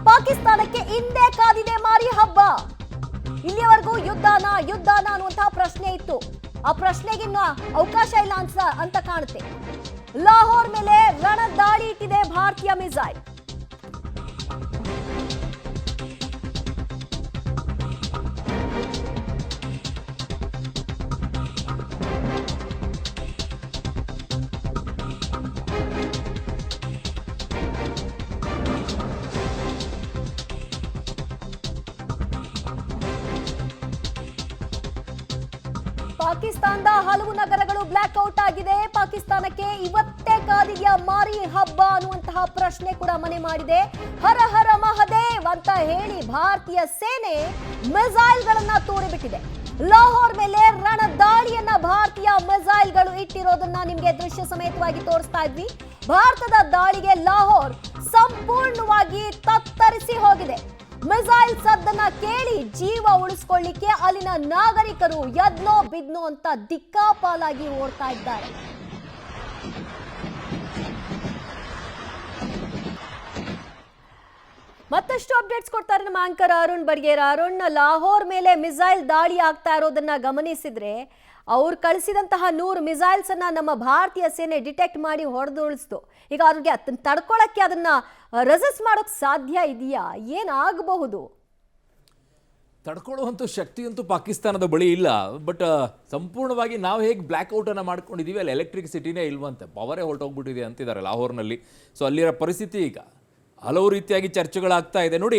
ಪಾಕಿಸ್ತಾನಕ್ಕೆ ಹಿಂದೆ ಕಾದಿದೆ ಮಾರಿ ಹಬ್ಬ. ಇಲ್ಲಿಯವರೆಗೂ ಯುದ್ಧನ ಅನ್ನುವಂತಹ ಪ್ರಶ್ನೆ ಇತ್ತು. ಆ ಪ್ರಶ್ನೆಗಿನ್ನ ಅವಕಾಶ ಇಲ್ಲ ಅಂತ ಕಾಣುತ್ತೆ. ಲಾಹೋರ್ ಮೇಲೆ ರಣ ದಾಳಿ ಇಟ್ಟಿದೆ ಭಾರತೀಯ ಮಿಸೈಲ್. ಪಾಕಿಸ್ತಾನದ ಹಲವು ನಗರಗಳು ಬ್ಲಾಕ್ ಔಟ್ ಆಗಿದೆ. ಪಾಕಿಸ್ತಾನಕ್ಕೆ ಇವತ್ತೇ ಕಾದಿದೆಯಾ ಮಾರಿ ಹಬ್ಬ ಅನ್ನುವಂತಹ ಪ್ರಶ್ನೆ ಕೂಡ ಮನೆ ಮಾಡಿದೆ. ಹರ ಹರ ಮಹದೇವ್ ಅಂತ ಹೇಳಿ ಭಾರತೀಯ ಸೇನೆ ಮಿಸೈಲ್ಗಳನ್ನ ತೋರಿಬಿಟ್ಟಿದೆ. ಲಾಹೋರ್ ಮೇಲೆ ರಣ ದಾಳಿಯನ್ನ ಭಾರತೀಯ ಮಿಸೈಲ್ಗಳು ಇಟ್ಟಿರೋದನ್ನ ನಿಮ್ಗೆ ದೃಶ್ಯ ಸಮೇತವಾಗಿ ತೋರಿಸ್ತಾ ಇದ್ವಿ. ಭಾರತದ ದಾಳಿಗೆ ಲಾಹೋರ್ ಸಂಪೂರ್ಣವಾಗಿ ತತ್ತರಿಸಿ ಹೋಗಿದೆ. ಮಿಸೈಲ್ ಸದ್ದನ್ನ ಕೇಳಿ ಜೀವ ಉಳಿಸಿಕೊಳ್ಳಿಕ್ಕೆ ಅಲ್ಲಿನ ನಾಗರಿಕರು ಯದ್ನೋ ಬಿದ್ನೋ ಅಂತ ದಿಕ್ಕಾಪಾಲಾಗಿ ಓಡ್ತಾ ಇದ್ದಾರೆ. ಮತ್ತಷ್ಟು ಅಪ್ಡೇಟ್ಸ್ ಕೊಡ್ತಾರೆ ನಮ್ಮ ಆಂಕರ್ ಅರುಣ್ ಬಡ್ಗೇರ್. ಅರುಣ್, ಲಾಹೋರ್ ಮೇಲೆ ಮಿಸೈಲ್ ದಾಳಿ ಆಗ್ತಾ ಇರೋದನ್ನ ಗಮನಿಸಿದ್ರೆ ಅವ್ರು ಕಳಿಸಿದಂತಹ 100 ಮಿಸೈಲ್ಸ್ ಅನ್ನ ನಮ್ಮ ಭಾರತೀಯ ಸೇನೆ ಡಿಟೆಕ್ಟ್ ಮಾಡಿ ಹೊಡೆದುಳಿಸ್ತು. ಈಗ ಅವ್ರಿಗೆ ಅದನ್ನ ತಡ್ಕೊಳಕ್ಕೆ, ಅದನ್ನ ರೆಸಿಸ್ಟ್ ಮಾಡೋಕ್ ಸಾಧ್ಯ ಇದೆಯಾ? ಏನಾಗಬಹುದು? ತಡ್ಕೊಳ್ಳುವಂಥ ಶಕ್ತಿಯಂತೂ ಪಾಕಿಸ್ತಾನದ ಬಳಿ ಇಲ್ಲ. ಬಟ್ ಸಂಪೂರ್ಣವಾಗಿ ನಾವು ಹೇಗೆ ಬ್ಲ್ಯಾಕ್ಔಟ್ ಅನ್ನು ಮಾಡ್ಕೊಂಡಿದ್ದೀವಿ, ಅಲ್ಲಿ ಎಲೆಕ್ಟ್ರಿಸಿಟಿನೇ ಇಲ್ವಂತೆ, ಪವರೇ ಹೊರಟೋಗ್ಬಿಟ್ಟಿದೆ ಅಂತಿದ್ದಾರೆ ಲಾಹೋರ್ನಲ್ಲಿ. ಸೊ ಅಲ್ಲಿರೋ ಪರಿಸ್ಥಿತಿ ಈಗ ಹಲವು ರೀತಿಯಾಗಿ ಚರ್ಚೆಗಳಾಗ್ತಾ ಇದೆ. ನೋಡಿ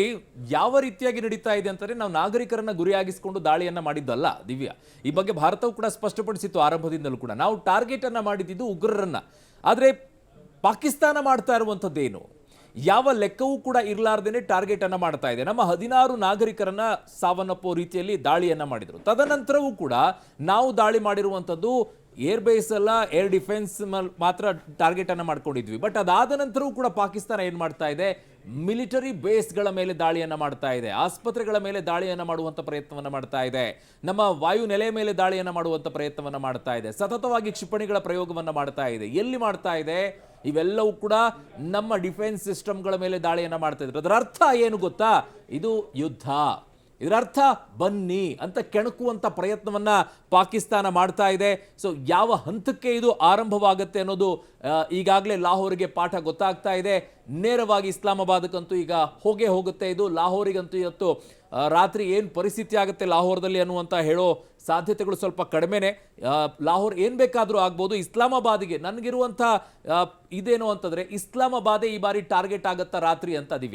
ಯಾವ ರೀತಿಯಾಗಿ ನಡೀತಾ ಇದೆ ಅಂತಂದರೆ, ನಾವು ನಾಗರಿಕರನ್ನ ಗುರಿಯಾಗಿಸಿಕೊಂಡು ದಾಳಿಯನ್ನು ಮಾಡಿದ್ದಲ್ಲ ದಿವ್ಯಾ. ಈ ಬಗ್ಗೆ ಭಾರತವು ಕೂಡ ಸ್ಪಷ್ಟಪಡಿಸಿತ್ತು ಆರಂಭದಿಂದಲೂ ಕೂಡ. ನಾವು ಟಾರ್ಗೆಟ್ ಅನ್ನು ಮಾಡಿದ್ದು ಉಗ್ರರನ್ನ. ಆದರೆ ಪಾಕಿಸ್ತಾನ ಮಾಡ್ತಾ ಇರುವಂಥದ್ದೇನು, ಯಾವ ಲೆಕ್ಕವೂ ಕೂಡ ಇರಲಾರ್ದೇನೆ ಟಾರ್ಗೆಟ್ ಅನ್ನು ಮಾಡ್ತಾ ಇದೆ. ನಮ್ಮ 16 ನಾಗರಿಕರನ್ನ ಸಾವನ್ನಪ್ಪೋ ರೀತಿಯಲ್ಲಿ ದಾಳಿಯನ್ನ ಮಾಡಿದ್ರು. ತದನಂತರವೂ ಕೂಡ ನಾವು ದಾಳಿ ಮಾಡಿರುವಂಥದ್ದು ಏರ್ ಬೇಸ್ ಅಲ್ಲ, ಏರ್ ಡಿಫೆನ್ಸ್ ಮಾತ್ರ ಟಾರ್ಗೆಟ್ ಅನ್ನು ಮಾಡ್ಕೊಂಡಿದ್ವಿ. ಬಟ್ ಅದಾದ ನಂತರವೂ ಕೂಡ ಪಾಕಿಸ್ತಾನ ಏನ್ ಮಾಡ್ತಾ ಇದೆ, ಮಿಲಿಟರಿ ಬೇಸ್ಗಳ ಮೇಲೆ ದಾಳಿಯನ್ನ ಮಾಡ್ತಾ ಇದೆ, ಆಸ್ಪತ್ರೆಗಳ ಮೇಲೆ ದಾಳಿಯನ್ನ ಮಾಡುವಂತ ಪ್ರಯತ್ನವನ್ನ ಮಾಡ್ತಾ ಇದೆ, ನಮ್ಮ ವಾಯು ನೆಲೆಯ ಮೇಲೆ ದಾಳಿಯನ್ನ ಮಾಡುವಂತ ಪ್ರಯತ್ನವನ್ನ ಮಾಡ್ತಾ ಇದೆ, ಸತತವಾಗಿ ಕ್ಷಿಪಣಿಗಳ ಪ್ರಯೋಗವನ್ನ ಮಾಡ್ತಾ ಇದೆ. ಎಲ್ಲಿ ಮಾಡ್ತಾ ಇದೆ? ಇವೆಲ್ಲವೂ ಕೂಡ ನಮ್ಮ ಡಿಫೆನ್ಸ್ ಸಿಸ್ಟಮ್ಗಳ ಮೇಲೆ ದಾಳಿಯನ್ನ ಮಾಡ್ತಾ ಇದ್ದಾರೆ. ಅದರ ಅರ್ಥ ಏನು ಗೊತ್ತಾ? ಇದು ಯುದ್ಧ. ಇದರ ಅರ್ಥ ಬನ್ನಿ ಅಂತ ಕೆಣಕುವಂತ ಪ್ರಯತ್ನವನ್ನ ಪಾಕಿಸ್ತಾನ ಮಾಡ್ತಾ ಇದೆ. ಸೊ ಯಾವ ಹಂತಕ್ಕೆ ಇದು ಆರಂಭವಾಗುತ್ತೆ ಅನ್ನೋದು ಈಗಾಗಲೇ ಲಾಹೋರಿಗೆ ಪಾಠ ಗೊತ್ತಾಗ್ತಾ ಇದೆ. ನೇರವಾಗಿ ಇಸ್ಲಾಮಾಬಾದಕ್ಕಂತೂ ಈಗ ಹೋಗುತ್ತೆ ಇದು. ಲಾಹೋರಿಗಂತೂ ಇವತ್ತು ರಾತ್ರಿ ಏನು ಪರಿಸ್ಥಿತಿ ಆಗುತ್ತೆ ಲಾಹೋರ್ದಲ್ಲಿ ಅನ್ನುವಂಥ ಹೇಳೋ ಸಾಧ್ಯತೆಗಳು ಸ್ವಲ್ಪ ಕಡಿಮೆನೆ. ಲಾಹೋರ್ ಏನು ಬೇಕಾದರೂ ಆಗ್ಬೋದು. ಇಸ್ಲಾಮಾಬಾದಿಗೆ ನನಗಿರುವಂಥ ಇದೇನು ಅಂತಂದರೆ, ಇಸ್ಲಾಮಾಬಾದೇ ಈ ಬಾರಿ ಟಾರ್ಗೆಟ್ ಆಗುತ್ತಾ ರಾತ್ರಿ ಅಂತ ದಿವ್ಯಾ?